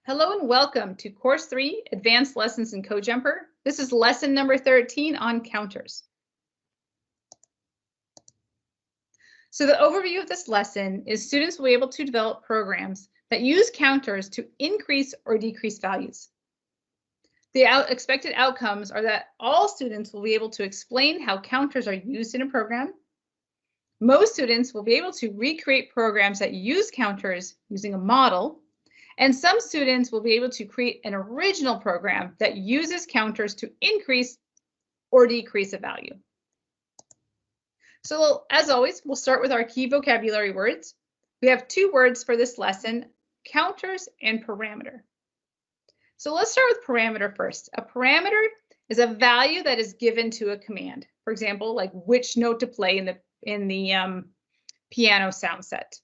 Hello and welcome to Course 3, Advanced Lessons in CodeJumper. This is lesson number 13 on counters. So the overview of this lesson is students will be able to develop programs that use counters to increase or decrease values. The expected outcomes are that all students will be able to explain how counters are used in a program. Most students will be able to recreate programs that use counters using a model. And some students will be able to create an original program that uses counters to increase or decrease a value. So as always, we'll start with our key vocabulary words. We have two words for this lesson, counters and parameter. So let's start with parameter first. A parameter is a value that is given to a command. For example, like which note to play in the piano sound set.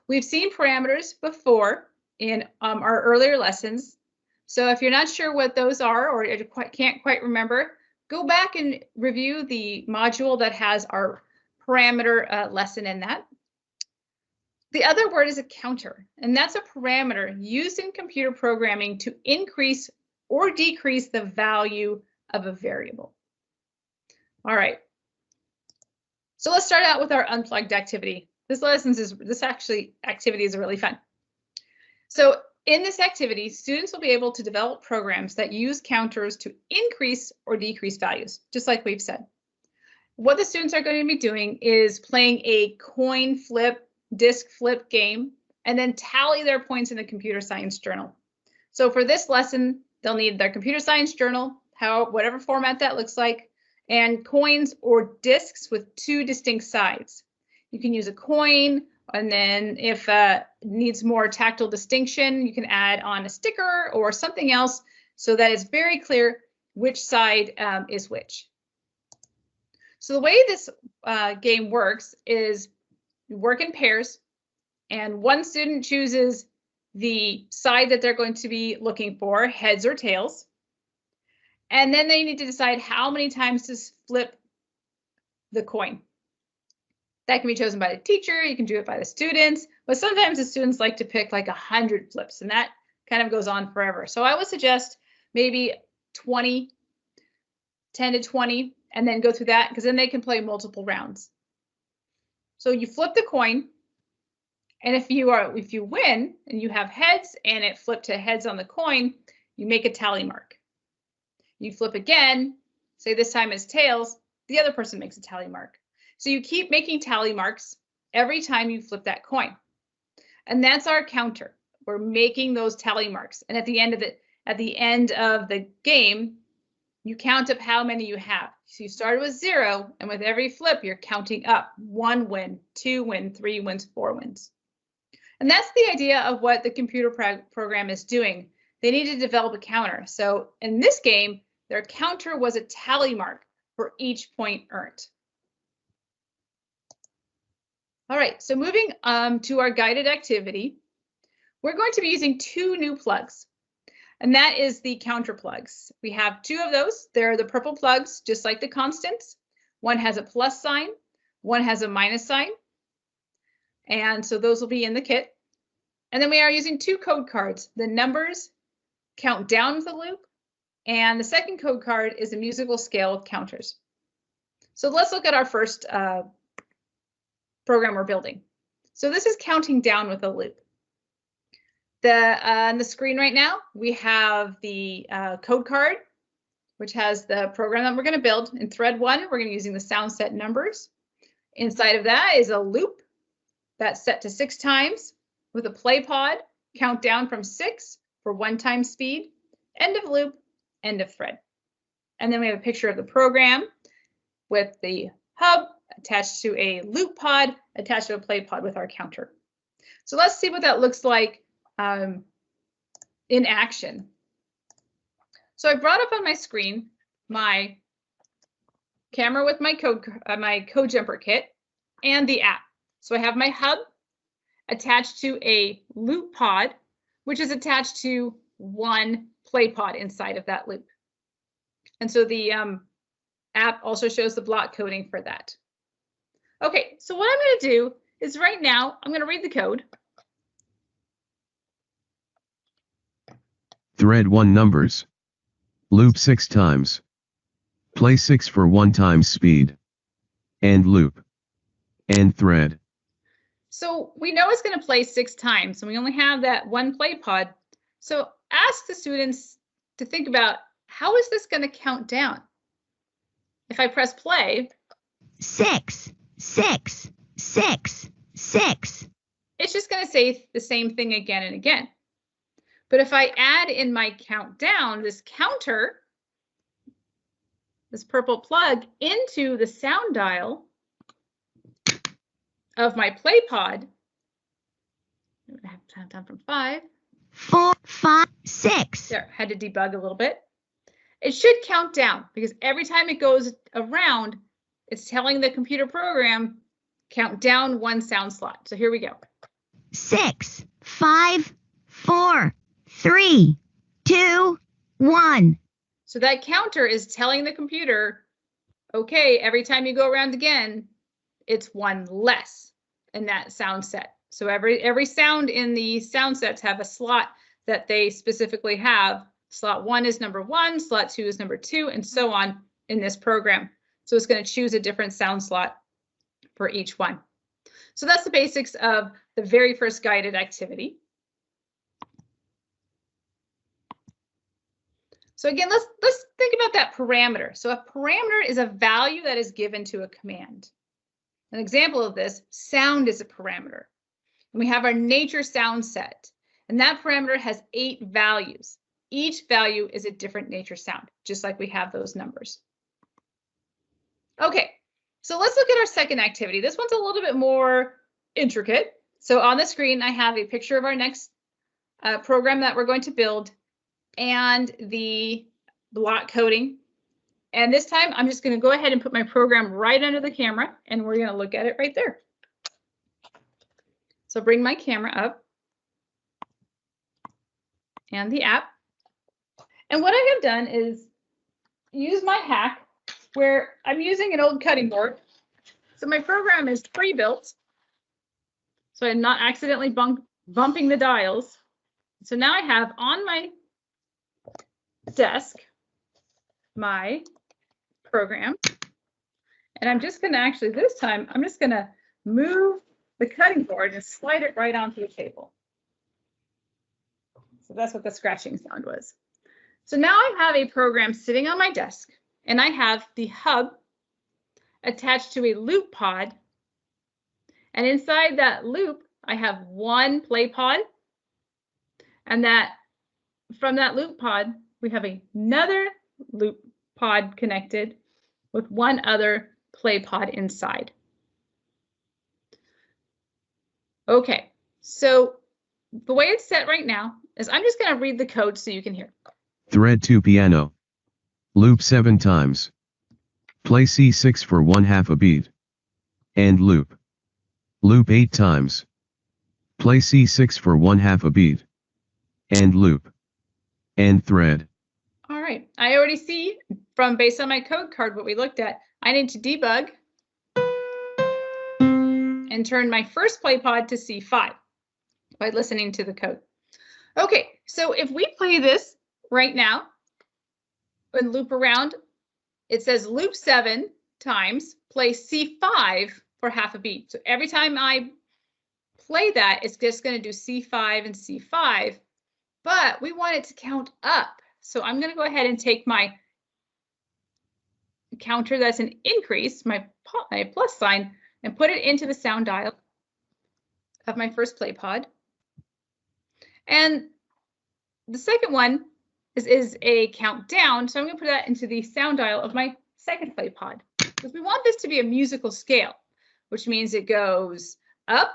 We've seen parameters before in our earlier lessons. So if you're not sure what those are or you can't quite remember, go back and review the module that has our parameter lesson in that. The other word is a counter, and that's a parameter used in computer programming to increase or decrease the value of a variable. All right. So let's start out with our unplugged activity. This activity is really fun. So in this activity, students will be able to develop programs that use counters to increase or decrease values, just like we've said. What the students are going to be doing is playing a coin flip, disc flip game, and then tally their points in the computer science journal. So for this lesson, they'll need their computer science journal, whatever format that looks like, and coins or discs with two distinct sides. You can use a coin, and then if needs more tactile distinction, you can add on a sticker or something else so that it's very clear which side is which. So the way this game works is you work in pairs, and one student chooses the side that they're going to be looking for, heads or tails. And then they need to decide how many times to flip the coin. That can be chosen by the teacher, you can do it by the students, but sometimes the students like to pick like 100 flips, and that kind of goes on forever. So I would suggest maybe 10 to 20, and then go through that, because then they can play multiple rounds. So you flip the coin, and if you win and you have heads and it flipped to heads on the coin, you make a tally mark. You flip again, say this time it's tails, the other person makes a tally mark. So you keep making tally marks every time you flip that coin. And that's our counter. We're making those tally marks. And at the end of the game, you count up how many you have. So you started with 0, and with every flip, you're counting up. 1 win, 2 win, 3 wins, 4 wins. And that's the idea of what the computer program is doing. They need to develop a counter. So in this game, their counter was a tally mark for each point earned. All right, so moving to our guided activity, we're going to be using two new plugs, and that is the counter plugs. We have two of those. They're the purple plugs, just like the constants. One has a plus sign, one has a minus sign, and so those will be in the kit. And then we are using two code cards. The numbers count down with the loop, and the second code card is a musical scale of counters. So let's look at our first program we're building. So this is counting down with a loop. On the screen right now, we have the code card, which has the program that we're going to build. In thread 1, we're going to be using the sound set numbers. Inside of that is a loop that's set to 6 times with a play pod, count down from 6 for 1 time speed, end of loop, end of thread. And then we have a picture of the program with the hub attached to a loop pod, attached to a play pod with our counter. So let's see what that looks like in action. So I brought up on my screen my camera with my CodeJumper kit and the app. So I have my hub attached to a loop pod, which is attached to one play pod inside of that loop. And so the app also shows the block coding for that. Okay, so what I'm going to do is right now, I'm going to read the code. Thread 1 numbers. Loop 6 times. Play 6 for 1 times speed. End loop. End thread. So we know it's going to play 6 times, and we only have that one play pod. So ask the students to think about, how is this going to count down? If I press play, 6, 6, 6, 6. It's just going to say the same thing again and again. But if I add in my countdown, this counter, this purple plug, into the sound dial of my play pod, I have to count down from 5. 4, 5, 6. There, had to debug a little bit. It should count down because every time it goes around, it's telling the computer program, count down 1 sound slot. So here we go. 6, 5, 4, 3, 2, 1. So that counter is telling the computer, okay, every time you go around again, it's 1 less in that sound set. So every sound in the sound sets have a slot that they specifically have. Slot 1 is number 1, slot 2 is number 2, and so on in this program. So it's going to choose a different sound slot for each one. So that's the basics of the very first guided activity. So again, let's think about that parameter. So a parameter is a value that is given to a command. An example of this, sound is a parameter. And we have our nature sound set, and that parameter has 8 values. Each value is a different nature sound, just like we have those numbers. Okay, so let's look at our second activity. This one's a little bit more intricate. So on the screen, I have a picture of our next program that we're going to build and the block coding. And this time, I'm just going to go ahead and put my program right under the camera, and we're going to look at it right there. So bring my camera up and the app. And what I have done is use my hack where I'm using an old cutting board. So my program is pre-built, so I'm not accidentally bumping the dials. So now I have on my desk my program, and I'm just going to actually, this time, I'm just going to move the cutting board and slide it right onto the table. So that's what the scratching sound was. So now I have a program sitting on my desk, and I have the hub attached to a loop pod. And inside that loop, I have 1 play pod. And that from that loop pod, we have another loop pod connected with 1 other play pod inside. Okay, so the way it's set right now is I'm just going to read the code so you can hear. Thread 2 piano. Loop 7 times. Play C6 for 1/2 a beat. End loop. Loop 8 times. Play C6 for 1/2 a beat. End loop. End thread. All right, I already see from based on my code card what we looked at, I need to debug and turn my first play pod to C5 by listening to the code. Okay, so if we play this right now and loop around, it says loop 7 times, play C5 for 1/2 a beat. So every time I play that, it's just going to do C5 and C5, but we want it to count up. So I'm going to go ahead and take my counter that's an increase, my plus sign, and put it into the sound dial of my first play pod. And the second one is a countdown, so I'm going to put that into the sound dial of my second play pod, because we want this to be a musical scale, which means it goes up,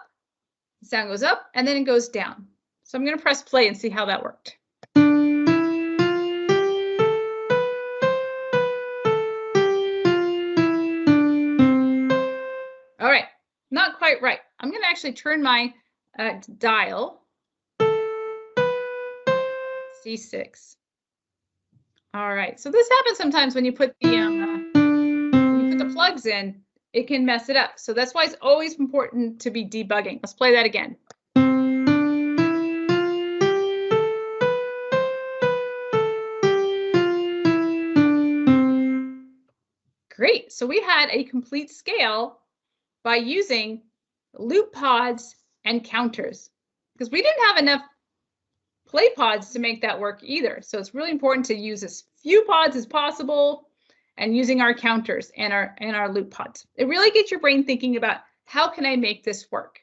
the sound goes up, and then it goes down. So I'm going to press play and see how that worked. All right, not quite right. I'm going to actually turn my dial C6. All right, so this happens sometimes when you put the plugs in, it can mess it up. So that's why it's always important to be debugging. Let's play that again. Great. So we had a complete scale by using loop pods and counters because we didn't have enough play pods to make that work either. So it's really important to use as few pods as possible and using our counters and our loop pods. It really gets your brain thinking about how can I make this work?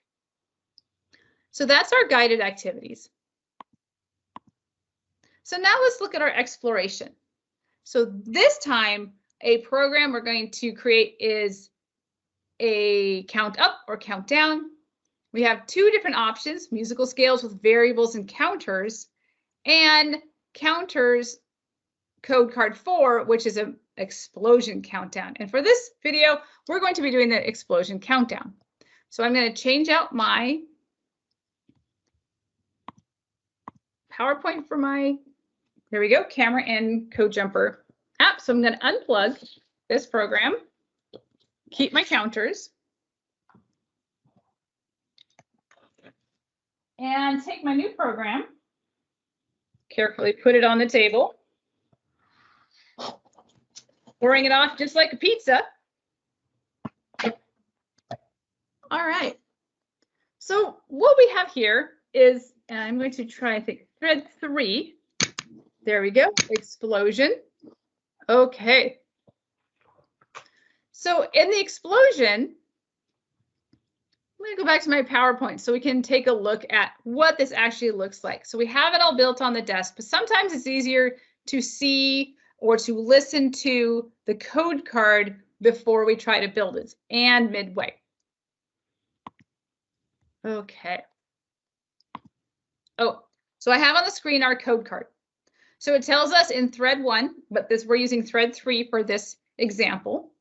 So that's our guided activities. So now let's look at our exploration. So this time, a program we're going to create is a count up or count down. We have two different options, musical scales with variables and counters, and counters code card 4, which is an explosion countdown. And for this video, we're going to be doing the explosion countdown. So I'm going to change out my PowerPoint for my, there we go, camera and code jumper app. So I'm going to unplug this program, keep my counters, and take my new program, carefully put it on the table, pouring it off just like a pizza. All right. So what we have here is, and I'm going to try, I think, thread 3. There we go, explosion. Okay. So in the explosion, I'm going to go back to my PowerPoint so we can take a look at what this actually looks like. So we have it all built on the desk, but sometimes it's easier to see or to listen to the code card before we try to build it and midway. Okay. Oh, so I have on the screen our code card. So it tells us in thread 1, but we're using thread 3 for this example,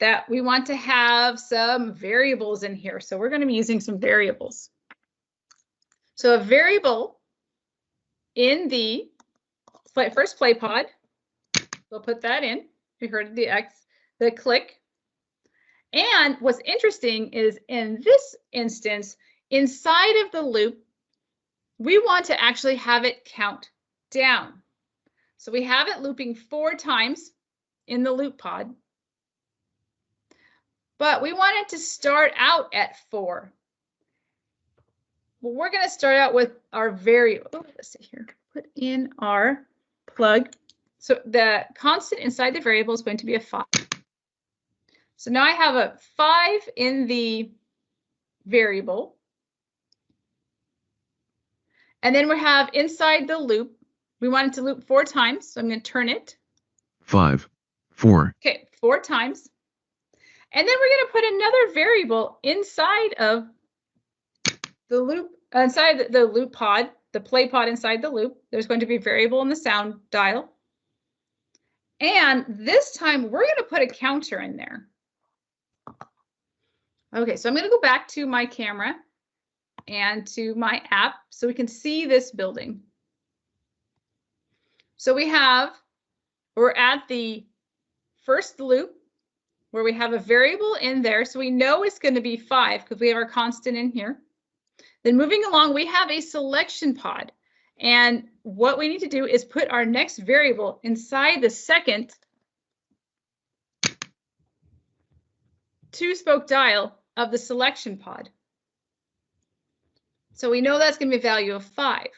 that we want to have some variables in here. So we're going to be using some variables. So a variable in the first play pod, we'll put that in. We heard the click. And what's interesting is in this instance, inside of the loop, we want to actually have it count down. So we have it looping 4 times in the loop pod, but we want it to start out at 4. Well, we're going to start out with our variable. Let's see here. Put in our plug. So the constant inside the variable is going to be a 5. So now I have a 5 in the variable. And then we have inside the loop, we want it to loop 4 times. So I'm going to turn it. 5, 4. Okay, 4 times. And then we're going to put another variable inside of the loop, inside the loop pod, the play pod inside the loop. There's going to be a variable in the sound dial. And this time we're going to put a counter in there. Okay, so I'm going to go back to my camera and to my app so we can see this building. So we're at the first loop where we have a variable in there. So we know it's going to be 5 because we have our constant in here. Then moving along, we have a selection pod. And what we need to do is put our next variable inside the second 2-spoke dial of the selection pod. So we know that's going to be a value of 5.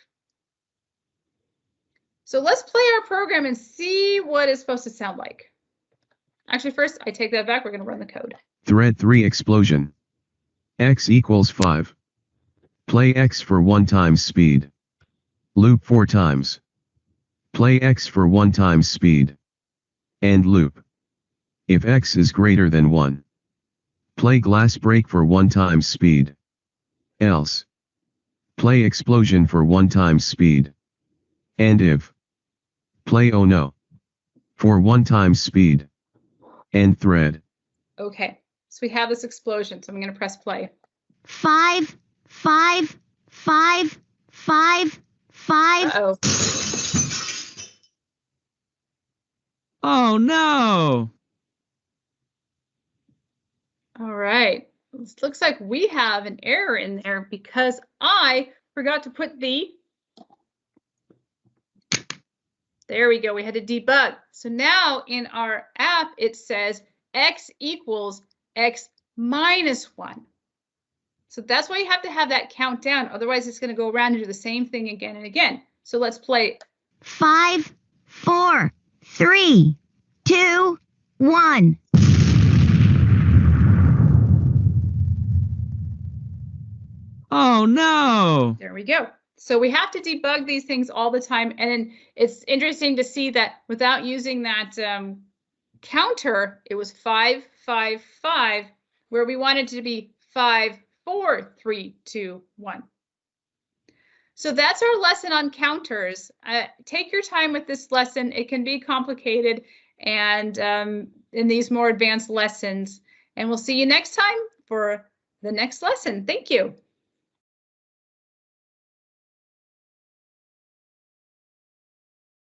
So let's play our program and see what it's supposed to sound like. Actually, first, I take that back. We're going to run the code. Thread 3 explosion. X equals 5. Play X for 1 times speed. Loop 4 times. Play X for 1 times speed. End loop. If X is greater than 1. Play glass break for 1 times speed. Else. Play explosion for 1 times speed. And if. Play oh no. For 1 times speed. End thread. Okay, so we have this explosion. So I'm going to press play. 5, 5, 5, 5, 5. Uh-oh. Oh no! All right. It looks like we have an error in there because I forgot to put the There we go. We had to debug. So now in our app, it says x equals x minus 1. So that's why you have to have that countdown. Otherwise, it's going to go around and do the same thing again and again. So let's play. 5, 4, 3, 2, 1. Oh no! There we go. So we have to debug these things all the time. And it's interesting to see that without using that counter, it was 5, 5, 5, where we wanted to be 5, 4, 3, 2, 1. So that's our lesson on counters. Take your time with this lesson. It can be complicated and in these more advanced lessons. And we'll see you next time for the next lesson. Thank you.